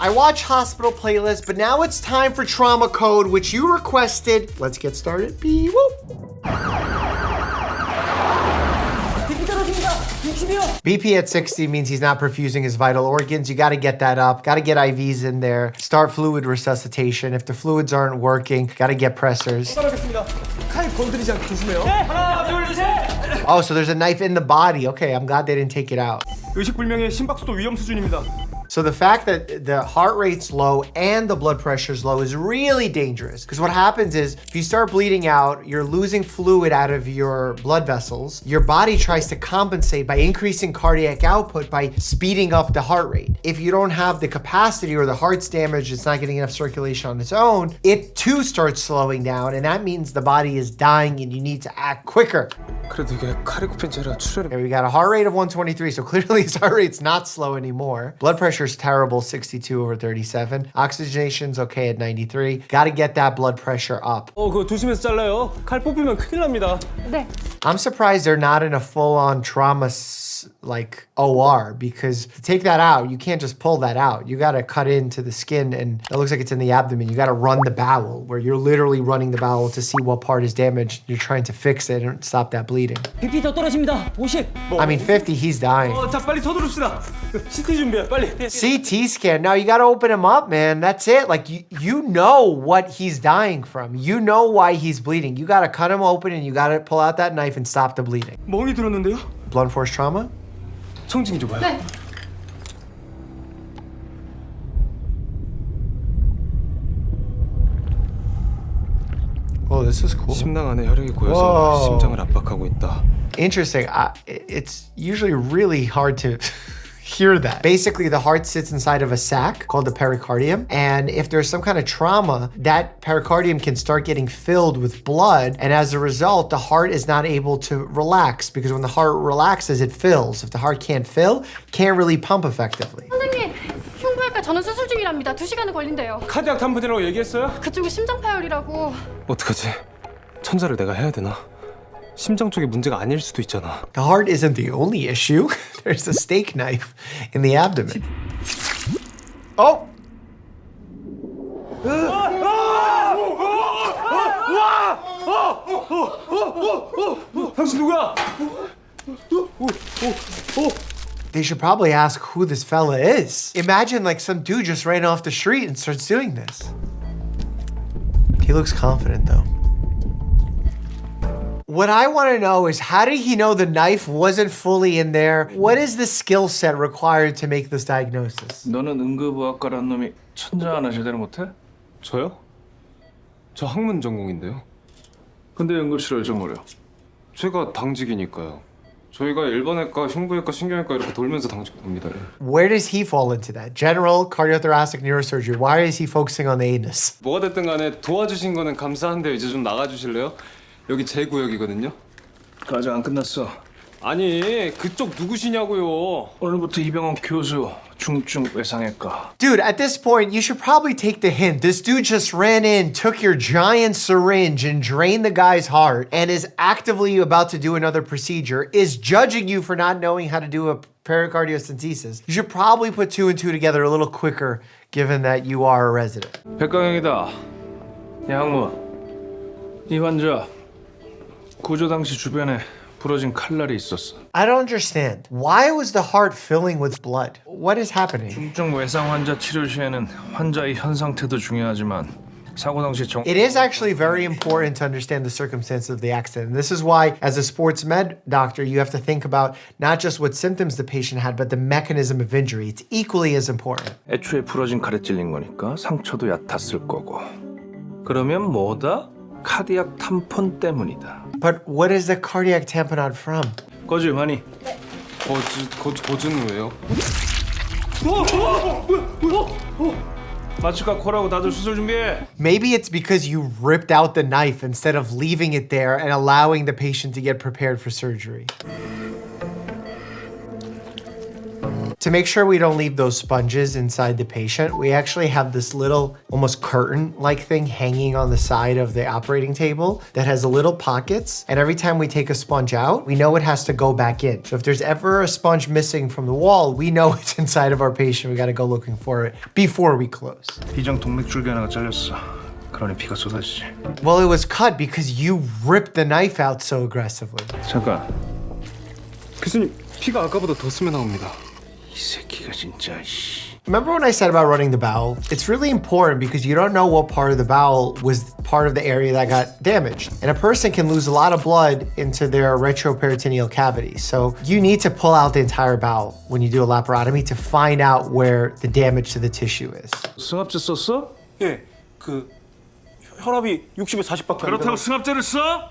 I watch hospital playlists, but now it's time for trauma code, which you requested. Let's get started. Beep, whoop. BP at 60 means he's not perfusing his vital organs. You got to get that up. Got to get IVs in there. Start fluid resuscitation. If the fluids aren't working, got to get pressors. Oh, so there's a knife in the body. Okay, I'm glad they didn't take it out. 의식불명의 심박수도 위험 수준입니다. So the fact that the heart rate's low and the blood pressure's low is really dangerous. Because what happens is, if you start bleeding out, you're losing fluid out of your blood vessels. Your body tries to compensate by increasing cardiac output by speeding up the heart rate. If you don't have the capacity or the heart's damaged, it's not getting enough circulation on its own, it too starts slowing down, and that means the body is dying and you need to act quicker. 그래도 이게 칼이 굽힌 죄라 출혈이. Okay, we got a heart rate of 123, so clearly his heart rate's not slow anymore. Blood pressure is terrible, 62/37. Oxygenation's okay at 93. Got to get that blood pressure up. 그거 조심해서 잘라요. 칼 뽑히면 큰일 납니다. 네. I'm surprised they're not in a full-on trauma like OR, because to take that out, you can't just pull that out. You got to cut into the skin, and it looks like it's in the abdomen. You got to run the bowel, where you're literally running the bowel to see what part is damaged. You're trying to fix it and stop that bleeding. BP 더 떨어집니다. 50. I mean, 50, he's dying. 자 빨리 서두릅시다. CT 준비해 빨리. CT scan. No, you got to open him up, man. That's it. Like, you know what he's dying from. You know why he's bleeding. You got to cut him open, and you got to pull out that knife and stop the bleeding. 멍이 들었는데요? Blunt force trauma? 청진기 줘봐요. 네. Oh, this is cool. 심낭 안에 혈액이 고여서 Whoa. 심장을 압박하고 있다. Interesting. It's usually really hard to hear that. Basically, the heart sits inside of a sac called the pericardium. And if there's some kind of trauma, that pericardium can start getting filled with blood. And as a result, the heart is not able to relax, because when the heart relaxes, it fills. If the heart can't fill, can't really pump effectively. 선생님, 흉부외과 전원 수술 중이랍니다. 2시간은 걸린대요. 카디악 탐부대라고 얘기했어요? 그쪽이 심장 파열이라고. 어떡하지? 천자를 내가 해야 되나? 심장 쪽에 문제가 아닐 수도 있잖아. The heart isn't the only issue. There's a steak knife in the abdomen. Oh! 당신 누구야? They should probably ask who this fella is. Imagine like some dude just ran off the street and starts doing this. He looks confident though. What I want to know is, how did he know the knife wasn't fully in there? What is the skill set required to make this diagnosis? 너는 응급의학과란 놈이 천자 하나 제대로 못해? 저요? 저 학문 전공인데요. 근데 응급실을 좀 어려. 제가 당직이니까요. 저희가 일반외과, 흉부외과, 신경외과 이렇게 돌면서 당직됩니다. Where does he fall into that? General cardiothoracic neurosurgery. Why is he focusing on the anus? 뭐가 됐든 간에 도와주신 거는 감사한데 이제 좀 나가주실래요? 여기 제 구역이거든요. 아직 안 끝났어. 아니, 그쪽 누구시냐고요. 오늘부터 이병헌 교수 중증 외상외과. Dude, at this point, you should probably take the hint. This dude just ran in, took your giant syringe and drained the guy's heart, and is actively about to do another procedure, is judging you for not knowing how to do a pericardiocentesis. You should probably put two and two together a little quicker, given that you are a resident. 백강영이다. 양무. 이 환자 구조 당시 주변에 부러진 칼날이 있었어. I don't understand. Why was the heart filling with blood? What is happening? 중증 외상 환자 치료 시에는 환자의 현 상태도 중요하지만 사고 당시 It is actually very important to understand the circumstances of the accident. And this is why, as a sports med doctor, you have to think about not just what symptoms the patient had, but the mechanism of injury. It's equally as important. 애초에 부러진 칼에 찔린 거니까 상처도 얕았을 거고. 그러면 뭐다? 카디악 탐폰 때문이다. But what is the cardiac tamponade from? 거즈 많이. 거즈는 왜요? 마취과 코라고 다들 수술 준비해. Maybe it's because you ripped out the knife instead of leaving it there and allowing the patient to get prepared for surgery. To make sure we don't leave those sponges inside the patient, we actually have this little almost curtain-like thing hanging on the side of the operating table that has little pockets. And every time we take a sponge out, we know it has to go back in. So if there's ever a sponge missing from the wall, we know it's inside of our patient. We got to go looking for it before we close. 비정 동맥줄기 하나가 잘렸어. 그러니 피가 쏟아지지. Well, it was cut because you ripped the knife out so aggressively. 잠깐. 교수님 피가 아까보다 더 스며 나옵니다. 이 새끼가 진짜 씨. Remember when I said about running the bowel? It's really important because you don't know what part of the bowel was part of the area that got damaged. And a person can lose a lot of blood into their retroperitoneal cavity. So you need to pull out the entire bowel when you do a laparotomy to find out where the damage to the tissue is. 승합제 썼어? 예, 혈압이 60에 40밖에 안 그렇다고 돼요. 승합제를 써?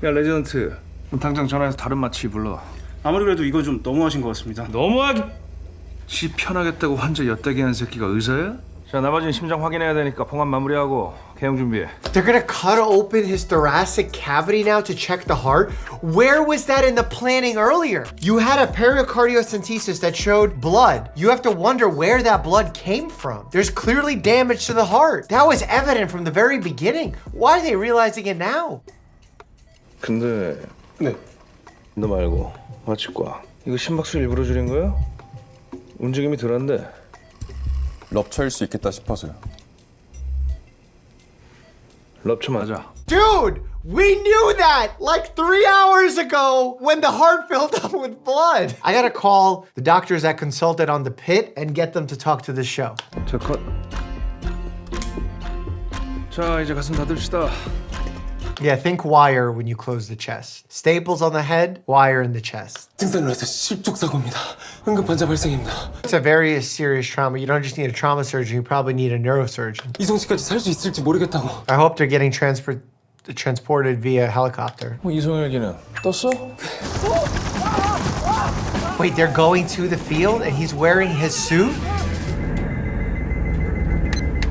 야 레지던트, 당장 전화해서 다른 마취 불러. 아무리 그래도 이건 좀 너무하신 것 같습니다. 너무하기. 지 편하겠다고 환자 엿대기 하는 새끼가 의사야? 자 나머지는 심장 확인해야 되니까 봉합 마무리하고 개용 준비해. They're gonna cut open his thoracic cavity now to check the heart? Where was that in the planning earlier? You had a pericardiocentesis that showed blood. You have to wonder where that blood came from. There's clearly damage to the heart. That was evident from the very beginning. Why are they realizing it now? 근데 네. 너 말고 마취과 이거 심박수 일부러 줄인 거야? 움직임이 덜한데. 럽처일 수 있겠다 싶어서요. 럽쳐 맞아. Dude, we knew that like 3 hours ago when the heart filled up with blood. I gotta call the doctors that consulted on the pit and get them to talk to the show. 자 컷. 자 이제 가슴 닫읍시다. Yeah, think wire when you close the chest. Staples on the head, wire in the chest. 증상으로서 실족사고입니다. 응급 환자 발생입니다. It's a very serious trauma. You don't just need a trauma surgeon, you probably need a neurosurgeon. 이송 씨까지 살 수 있을지 모르겠다고. I hope they're getting transported via helicopter. 이송혁이는 떴어? Wait, they're going to the field and he's wearing his suit?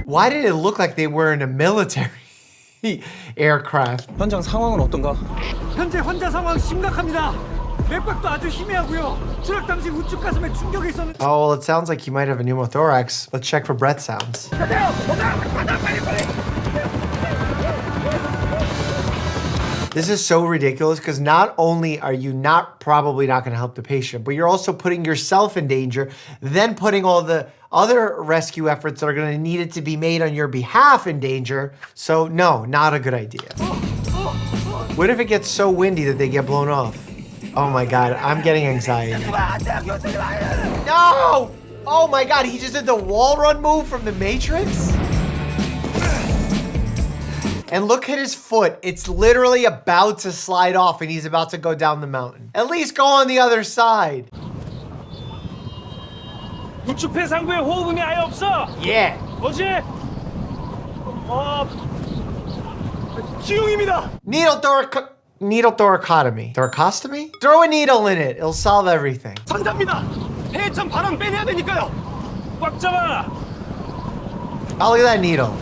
Why did it look like they were in a military aircraft? 현장 상황은 어떤가? 현재 환자 상황 심각합니다. 맥박도 아주 희미하고요. 추락 당시 우측 가슴에 충격이 있었는데. Oh, well, it sounds like he might have a pneumothorax. Let's check for breath sounds. This is so ridiculous because not only are you probably not going to help the patient, but you're also putting yourself in danger, then putting all the other rescue efforts that are going to need it to be made on your behalf in danger. So no, not a good idea. What if it gets so windy that they get blown off? Oh my God, I'm getting anxiety. No! Oh my God, he just did the wall run move from the Matrix? And look at his foot. It's literally about to slide off and he's about to go down the mountain. At least go on the other side. 우측 폐상부에 호흡음이 아예 없어. Yeah. 어제 지용입니다. Needle thoracotomy. Thoracostomy? Throw a needle in it. It'll solve everything. 상자입니다. 폐참 바람 빼내야 되니까요. 꽉 잡아. Oh, look at that needle.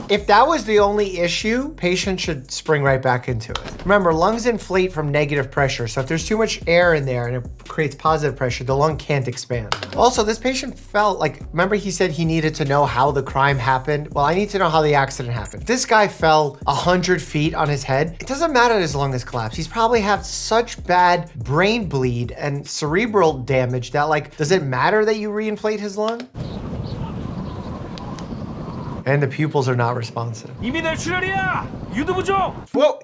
If that was the only issue, patient should spring right back into it. Remember, lungs inflate from negative pressure, so if there's too much air in there and it creates positive pressure, the lung can't expand. Also, this patient felt like, remember he said he needed to know how the crime happened? Well, I need to know how the accident happened. This guy fell 100 feet on his head. It doesn't matter that his lung is collapsed. He's probably had such bad brain bleed and cerebral damage that, like, does it matter that you reinflate his lung? And the pupils are not responsive. 이미 될 출혈이야. 유두 부종. Whoa,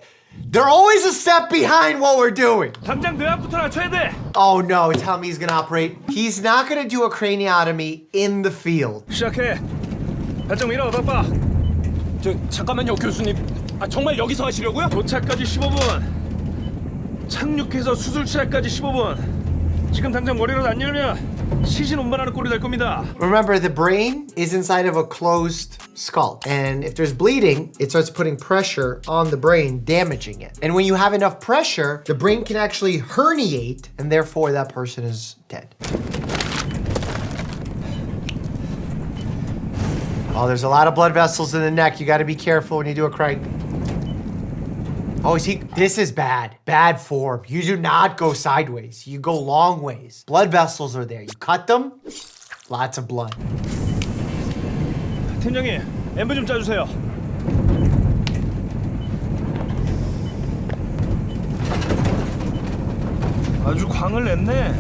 they're always a step behind what we're doing. 당장 뇌압부터 낮춰야 돼. Oh no, tell me he's gonna operate. He's not gonna do a craniotomy in the field. 시작해. 발정 밀어 바빠. 잠깐만요, 교수님. 정말 여기서 하시려고요? 도착까지 15분. 착륙해서 수술실까지 15분. 지금 당장 머리로 안 열면 시신 운반하는 꼴이 될 겁니다. Remember, the brain is inside of a closed skull. And if there's bleeding, it starts putting pressure on the brain, damaging it. And when you have enough pressure, the brain can actually herniate, and therefore that person is dead. Oh, there's a lot of blood vessels in the neck. You gotta be careful when you do a crank. Oh, this is bad. Bad form. You do not go sideways. You go long ways. Blood vessels are there. You cut them, lots of blood. 팀장님, 엠브 좀 짜주세요. 아주 광을 냈네.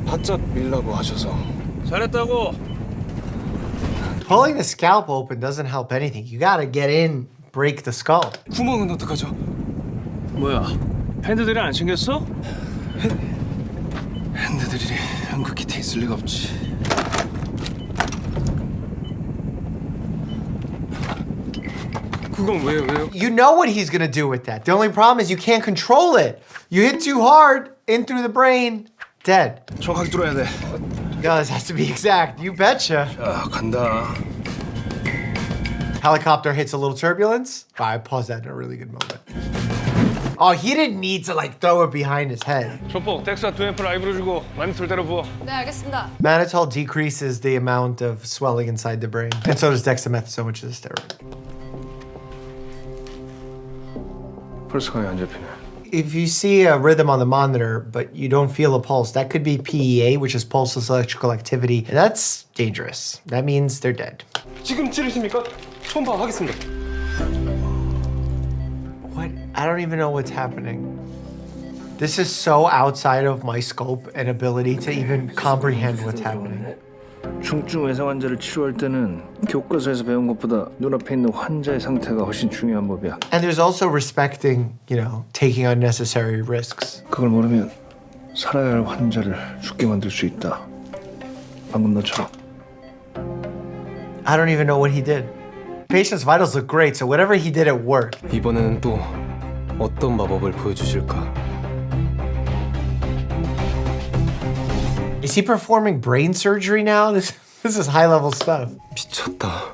바짝 밀라고 하셔서. 잘했다고. Pulling the scalp open doesn't help anything. You gotta get in, break the skull. 구멍은 어떡하죠? 뭐야? 핸드들이 안 챙겼어? 핸드들이 연극 기태 있을 리가 없지. 그건 왜요? You know what he's gonna do with that. The only problem is you can't control it. You hit too hard, in through the brain, dead. 정확히 뚫어야 돼. Yeah, this has to be exact. You betcha. 자, 간다. Helicopter hits a little turbulence. Oh, I paused that in a really good moment. Oh, he didn't need to like throw it behind his head. 조폭, 덱사 2앰프 라이브로 주고 마니톨 때려 부어. 네, 알겠습니다. Mannitol decreases the amount of swelling inside the brain. And so does dexamethasone, which is a steroid. 펄스감이 안 잡히네. If you see a rhythm on the monitor, but you don't feel a pulse, that could be PEA, which is pulseless electrical activity. And that's dangerous. That means they're dead. 지금 찌르십니까? 초음파 하겠습니다. What? I don't even know what's happening. This is so outside of my scope and ability to even comprehend what's happening. 중증 외상 환자를 치료할 때는 교과서에서 배운 것보다 눈앞에 있는 환자의 상태가 훨씬 중요한 법이야. And there's also respecting, taking unnecessary risks. 그걸 모르면 살아야 할 환자를 죽게 만들 수 있다. 방금 너처럼. I don't even know what he did. Patient's vitals look great, so whatever he did, it worked. 이번에는 또 어떤 마법을 보여주실까? Is he performing brain surgery now? This is high-level stuff. 미쳤다.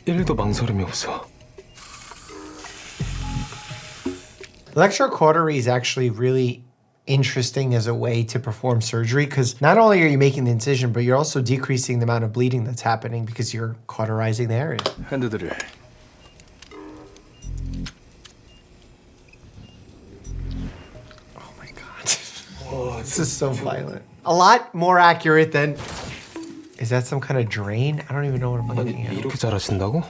1도 망설임이 없어. Electrocautery is actually really interesting as a way to perform surgery because not only are you making the incision, but you're also decreasing the amount of bleeding that's happening because you're cauterizing the area. 핸드들을. Oh my God. This is so violent. A lot more accurate than... Is that some kind of drain? I don't even know what I'm looking at. 이렇게 잘하신다고?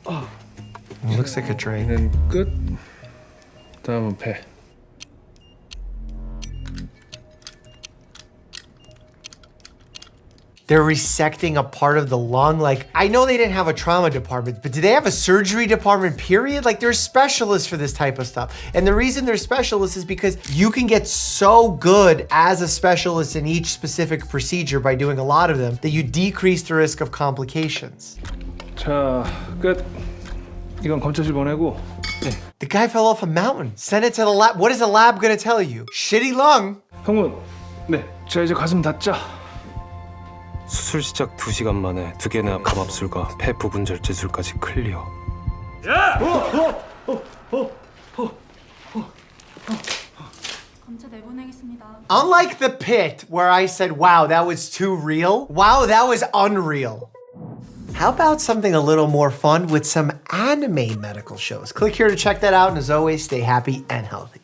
It looks like a drain. 는 끝. 다음은 폐. They're resecting a part of the lung. Like, I know they didn't have a trauma department, but do they have a surgery department, period? Like, there's specialists for this type of stuff. And the reason they're specialists is because you can get so good as a specialist in each specific procedure by doing a lot of them that you decrease the risk of complications. 자, 끝. 이건 검찰실 보내고. The guy fell off a mountain. Send it to the lab. What is the lab gonna tell you? Shitty lung. 형문. 네. 자, 이제 가슴 닫자. 수술 시작 2시간 만에 2개나 감압술과 폐 부분 절제술까지 클리어. 검체 내보내겠습니다. Unlike the pit, where I said, wow, that was too real. Wow, that was unreal. How about something a little more fun with some anime medical shows? Click here to check that out, and as always, stay happy and healthy.